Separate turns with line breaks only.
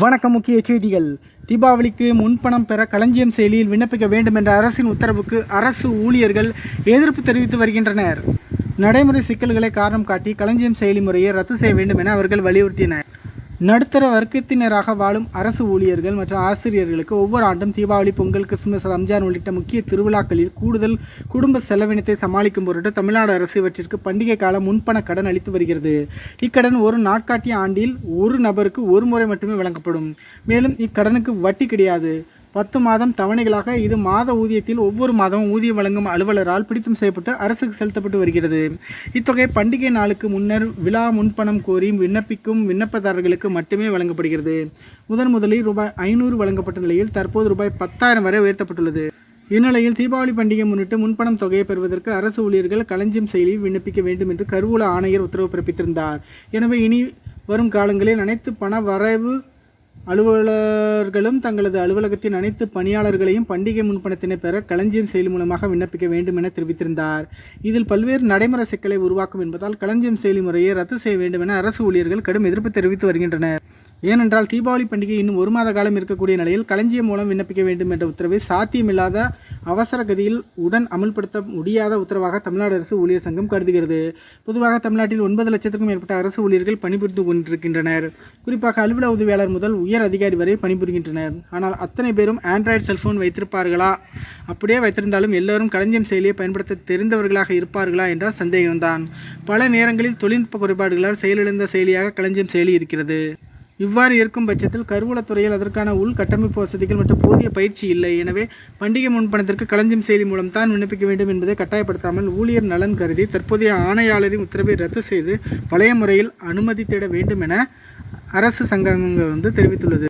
வணக்கம். முக்கிய செய்திகள். தீபாவளிக்கு முன்பணம் பெற களஞ்சியம் செயலியில் விண்ணப்பிக்க வேண்டும் என்ற அரசின் உத்தரவுக்கு அரசு ஊழியர்கள் எதிர்ப்பு தெரிவித்து வருகின்றனர். நடைமுறை சிக்கல்களை காரணம் காட்டி களஞ்சியம் செயலி முறையை ரத்து செய்ய வேண்டும் என அவர்கள் வலியுறுத்தினர். நடுத்தர வர்க்கத்தினராக வாழும் அரசு ஊழியர்கள் மற்றும் ஆசிரியர்களுக்கு ஒவ்வொரு ஆண்டும் தீபாவளி, பொங்கல், கிறிஸ்துமஸ், ரம்ஜான் உள்ளிட்ட முக்கிய திருவிழாக்களில் கூடுதல் குடும்ப செலவினத்தை சமாளிக்கும் பொருட்டு தமிழ்நாடு அரசு இவற்றிற்கு பண்டிகை கால முன்பண கடன் அளித்து வருகிறது. இக்கடன் ஒரு நாட்காட்டிய ஆண்டில் ஒரு நபருக்கு ஒரு முறை மட்டுமே வழங்கப்படும். மேலும் இக்கடனுக்கு வட்டி கிடையாது. 10 மாதம் தவணைகளாக இது மாத ஊதியத்தில் ஒவ்வொரு மாதமும் ஊதியம் வழங்கும் அலுவலரால் பிடித்தம் செய்யப்பட்டு அரசுக்கு செலுத்தப்பட்டு வருகிறது. இத்தொகை பண்டிகை நாளுக்கு முன்னர் விழா முன்பணம் கோரி விண்ணப்பிக்கும் விண்ணப்பதாரர்களுக்கு மட்டுமே வழங்கப்படுகிறது. முதலில் ரூபாய் 500 வழங்கப்பட்ட நிலையில் தற்போது ரூபாய் 10,000 வரை உயர்த்தப்பட்டுள்ளது. இந்நிலையில் தீபாவளி பண்டிகை முன்னிட்டு முன்பணம் தொகையை பெறுவதற்கு அரசு ஊழியர்கள் களஞ்சியம் செயலியில் விண்ணப்பிக்க வேண்டும் என்று கருவூல ஆணையர் உத்தரவு பிறப்பித்திருந்தார். எனவே இனி வரும் காலங்களில் அனைத்து பண வரைவு அலுவலர்களும் தங்களது அலுவலகத்தின் அனைத்து பணியாளர்களையும் பண்டிகை முன்பணத்தினை பெற களஞ்சியம் செயலி மூலமாக விண்ணப்பிக்க வேண்டும் என தெரிவித்திருந்தார். இதில் பல்வேறு நடைமுறை சிக்கலை உருவாக்கும் என்பதால் களஞ்சியம் செயலி முறையை ரத்து செய்ய வேண்டும் என அரசு ஊழியர்கள் கடும் எதிர்ப்பு தெரிவித்து வருகின்றனர். ஏனென்றால் தீபாவளி பண்டிகை இன்னும் 1 மாத காலம் இருக்கக்கூடிய நிலையில் களஞ்சியம் மூலம் விண்ணப்பிக்க வேண்டும் என்ற உத்தரவை சாத்தியமில்லாத அவசர கதியில் உடன் அமல்படுத்த முடியாத உத்தரவாக தமிழ்நாடு அரசு ஊழியர் சங்கம் கருதுகிறது. பொதுவாக தமிழ்நாட்டில் 9 லட்சத்திற்கும் மேற்பட்ட அரசு ஊழியர்கள் பணிபுரிந்து கொண்டிருக்கின்றனர். குறிப்பாக அலுவலக உதவியாளர் முதல் உயர் அதிகாரி வரை பணிபுரிகின்றனர். ஆனால் அத்தனை பேரும் ஆண்ட்ராய்டு செல்போன் வைத்திருப்பார்களா? அப்படியே வைத்திருந்தாலும் எல்லோரும் களஞ்சியம் செயலியை பயன்படுத்த தெரிந்தவர்களாக இருப்பார்களா என்றால் சந்தேகம்தான். பல நேரங்களில் தொழில்நுட்ப குறைபாடுகளால் செயலிழந்த செயலியாக களஞ்சியம் செயலி இருக்கிறது. இவ்வாறு இருக்கும் பட்சத்தில் கருவூலத்துறையில் அதற்கான உள்கட்டமைப்பு வசதிகள் மற்றும் போதிய பயிற்சி இல்லை. எனவே பண்டிகை முன்பணத்திற்கு களஞ்சியம் செயலி மூலம் தான் விண்ணப்பிக்க வேண்டும் என்பதை கட்டாயப்படுத்தாமல் ஊழியர் நலன் கருதி தற்போதைய ஆணையாளரின் உத்தரவை ரத்து செய்து பழைய முறையில் அனுமதி தேட வேண்டும் என அரசு சங்கங்கள் தெரிவித்துள்ளது.